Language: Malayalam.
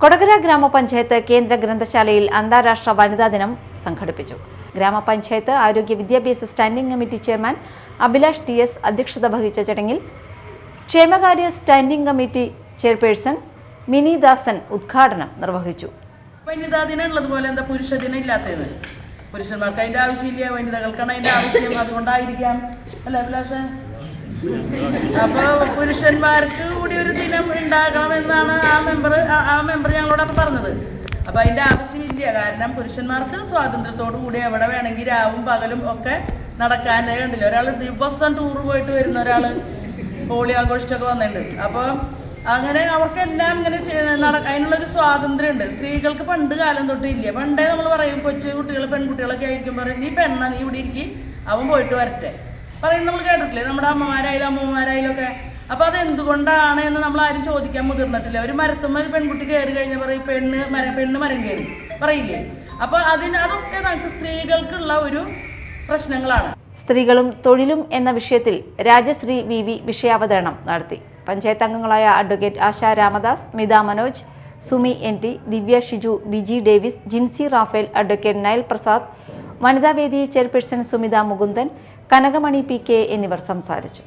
കൊടകര ഗ്രാമപഞ്ചായത്ത് കേന്ദ്ര ഗ്രന്ഥശാലയിൽ അന്താരാഷ്ട്ര വനിതാ ദിനം സംഘടിപ്പിച്ചു. ഗ്രാമപഞ്ചായത്ത് ആരോഗ്യ വിദ്യാഭ്യാസ standing committee chairman Abhilash TS. അധ്യക്ഷത വഹിച്ച ചടങ്ങിൽ ക്ഷേമകാര്യ സ്റ്റാൻഡിംഗ് കമ്മിറ്റി ചെയർപേഴ്സൺ മിനി ദാസൻ ഉദ്ഘാടനം നിർവഹിച്ചു. വനിതാ ദിനം ഉള്ളതുപോലെ എന്താ പുരുഷ ദിനം ഇല്ലാത്തത്? പുരുഷന്മാർക്ക് അതിൻ്റെ ആവശ്യമില്ല, വനിതകൾക്കാണ് അതിൻ്റെ ആവശ്യം. അതുകൊണ്ടായിരിക്കാം അല്ല അഭിലാഷ? അപ്പോൾ പുരുഷന്മാർക്ക് കൂടി ഒരു ദിനം ഉണ്ടാകണമെന്നാണ് ആ മെമ്പർ ഞങ്ങളോടൊക്കെ പറഞ്ഞത്. അപ്പോൾ അതിൻ്റെ ആവശ്യമില്ല. കാരണം പുരുഷന്മാർക്ക് സ്വാതന്ത്ര്യത്തോടു കൂടി എവിടെ വേണമെങ്കിൽ രാവും പകലും ഒക്കെ നടക്കാനേ കണ്ടില്ല. ഒരാൾ ദിവസം ടൂർ പോയിട്ട് വരുന്ന ഒരാൾ ഹോളി ആഘോഷിച്ചൊക്കെ വന്നിട്ടുണ്ട്. അപ്പോൾ അങ്ങനെ അവർക്കെല്ലാം ഇങ്ങനെ അതിനുള്ളൊരു സ്വാതന്ത്ര്യമുണ്ട്. സ്ത്രീകൾക്ക് പണ്ട് കാലം തൊട്ട് ഇല്ല. പണ്ടേ നമ്മൾ പറയും കൊച്ചു കുട്ടികൾ പെൺകുട്ടികളൊക്കെ ആയിരിക്കും പറയും, നീ പെണ്ണ, നീ ഇവിടെ ഇരിക്കും, അവൻ പോയിട്ട് വരട്ടെ പറയും. നമ്മൾ കേട്ടിട്ടില്ലേ നമ്മുടെ അമ്മമാരായാലും ഒക്കെ? അപ്പോൾ അതെന്തുകൊണ്ടാണ് എന്ന് നമ്മൾ ആരും ചോദിക്കാൻ മുതിർന്നിട്ടില്ല. ഒരു മരത്തുമ്മ പെൺകുട്ടി കയറി കഴിഞ്ഞാൽ പറയും പെണ്ണ് മരം കയറി പറയില്ലേ? അപ്പോൾ അതൊക്കെ നമുക്ക് സ്ത്രീകൾക്കുള്ള ഒരു പ്രശ്നങ്ങളാണ്. സ്ത്രീകളും തൊഴിലും എന്ന വിഷയത്തിൽ രാജശ്രീ വി വിഷയാവതരണം നടത്തി. പഞ്ചായത്ത് അംഗങ്ങളായ advocate Asha Ramadas, Smitha Manoj, Sumi NT, Divya Shiju, Biji Davis, Jincy Raphael, advocate Nayal Prasad, വനിതാവേദി ചെയർപേഴ്സൺ സുമിത മുകുന്ദൻ, കനകമണി PK എന്നിവർ സംസാരിച്ചു.